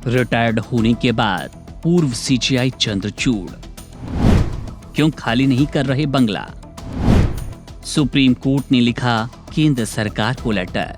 Retired होने के बाद पूर्व सीजीआई चंद्रचूड़ क्यों खाली नहीं कर रहे बंगला? सुप्रीम कोर्ट ने लिखा केंद्र सरकार को लेटर।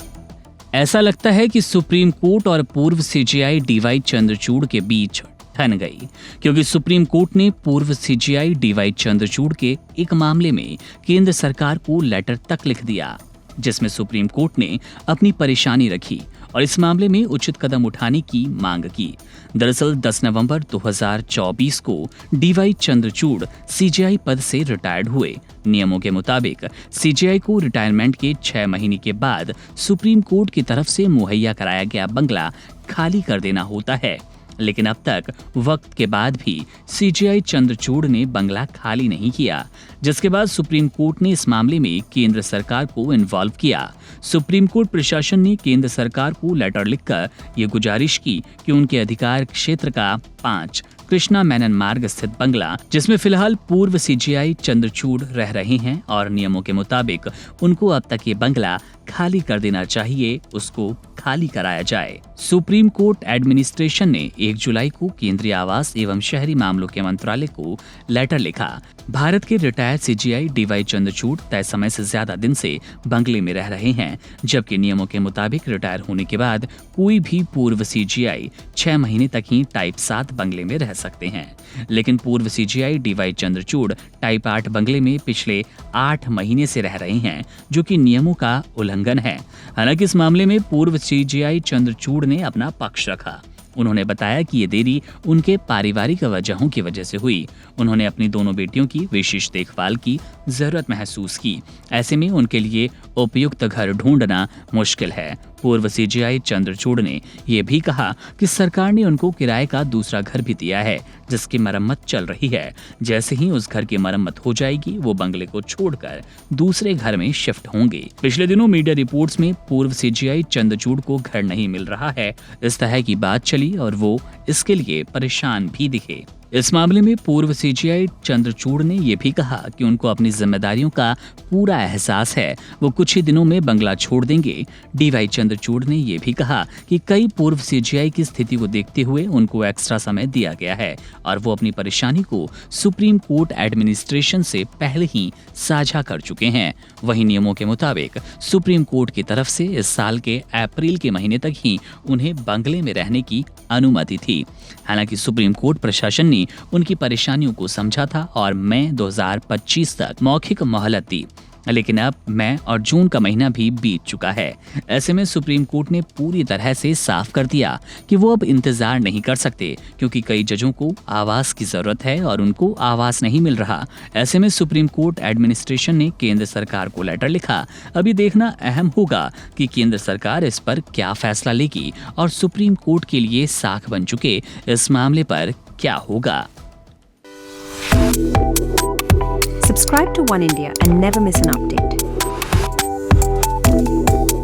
ऐसा लगता है कि सुप्रीम कोर्ट और पूर्व सीजीआई डीवाई चंद्रचूड़ के बीच ठन गई, क्योंकि सुप्रीम कोर्ट ने पूर्व सीजीआई डीवाई चंद्रचूड़ के एक मामले में केंद्र सरकार को लेटर तक लिख दिया, जिसमें सुप्रीम कोर्ट ने अपनी परेशानी रखी और इस मामले में उचित कदम उठाने की मांग की। दरअसल 10 नवंबर 2024 को डीवाई चंद्रचूड़ सीजीआई पद से रिटायर्ड हुए। नियमों के मुताबिक सीजीआई को रिटायरमेंट के 6 महीने के बाद सुप्रीम कोर्ट की तरफ से मुहैया कराया गया बंगला खाली कर देना होता है, लेकिन अब तक वक्त के बाद भी सीजीआई चंद्रचूड़ ने बंगला खाली नहीं किया, जिसके बाद सुप्रीम कोर्ट ने इस मामले में केंद्र सरकार को इन्वॉल्व किया। सुप्रीम कोर्ट प्रशासन ने केंद्र सरकार को लेटर लिखकर ये गुजारिश की कि उनके अधिकार क्षेत्र का 5 कृष्णा मेनन मार्ग स्थित बंगला, जिसमें फिलहाल पूर्व सीजीआई चंद्रचूड़ रह रहे हैं और नियमों के मुताबिक उनको अब तक ये बंगला खाली कर देना चाहिए, उसको खाली कराया जाए। सुप्रीम कोर्ट एडमिनिस्ट्रेशन ने 1 जुलाई को केंद्रीय आवास एवं शहरी मामलों के मंत्रालय को लेटर लिखा। भारत के रिटायर्ड सीजीआई डीवाई चंद्रचूड़ तय समय से ज्यादा दिन से बंगले में रह रहे हैं, जबकि नियमों के मुताबिक रिटायर होने के बाद कोई भी पूर्व सीजीआई 6 महीने तक ही टाइप 7 बंगले में रह सकते हैं। लेकिन पूर्व सीजीआई डीवाई चंद्रचूड़ टाइप 8 बंगले में पिछले 8 महीने से रह रहे हैं, जो कि नियमों का उल्लंघन है। हालांकि इस मामले में पूर्व सीजीआई चंद्रचूड़ ने अपना पक्ष रखा। उन्होंने बताया कि ये देरी उनके पारिवारिक वजहों की वजह से हुई। उन्होंने अपनी दोनों बेटियों की विशेष देखभाल की जरूरत महसूस की। ऐसे में उनके लिए उपयुक्त घर ढूंढना मुश्किल है। पूर्व सीजीआई चंद्रचूड़ ने यह भी कहा कि सरकार ने उनको किराए का दूसरा घर भी दिया है, जिसकी मरम्मत चल रही है। जैसे ही उस घर की मरम्मत हो जाएगी, वो बंगले को छोड़कर दूसरे घर में शिफ्ट होंगे। पिछले दिनों मीडिया रिपोर्ट्स में पूर्व सीजीआई चंद्रचूड़ को घर नहीं मिल रहा है, इस तरह की बात चली और वो इसके लिए परेशान भी दिखे। इस मामले में पूर्व सीजीआई चंद्रचूड़ ने यह भी कहा कि उनको अपनी जिम्मेदारियों का पूरा एहसास है, वो कुछ ही दिनों में बंगला छोड़ देंगे। डीवाई चंद्रचूड़ ने यह भी कहा कि कई पूर्व सीजीआई की स्थिति को देखते हुए उनको एक्स्ट्रा समय दिया गया है और वो अपनी परेशानी को सुप्रीम कोर्ट एडमिनिस्ट्रेशन से पहले ही साझा कर चुके हैं। वहीं नियमों के मुताबिक सुप्रीम कोर्ट की तरफ से इस साल के अप्रैल के महीने तक ही उन्हें बंगले में रहने की अनुमति थी। हालांकि सुप्रीम कोर्ट प्रशासन ने उनकी परेशानियों को समझा था और मई 2025 तक मौखिक मोहलत दी, लेकिन अब मई और जून का महीना भी बीत चुका है। ऐसे में सुप्रीम कोर्ट ने पूरी तरह से साफ कर दिया कि वो अब इंतजार नहीं कर सकते, क्योंकि कई जजों को आवास की जरूरत है और उनको आवास नहीं मिल रहा। ऐसे में सुप्रीम कोर्ट एडमिनिस्ट्रेशन ने केंद्र सरकार को लेटर लिखा। अभी देखना अहम होगा कि केंद्र सरकार इस पर क्या फैसला लेगी और सुप्रीम कोर्ट के लिए साख बन चुके इस मामले पर क्या होगा। Subscribe to One India and never miss an update.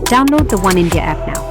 Download the One India app now.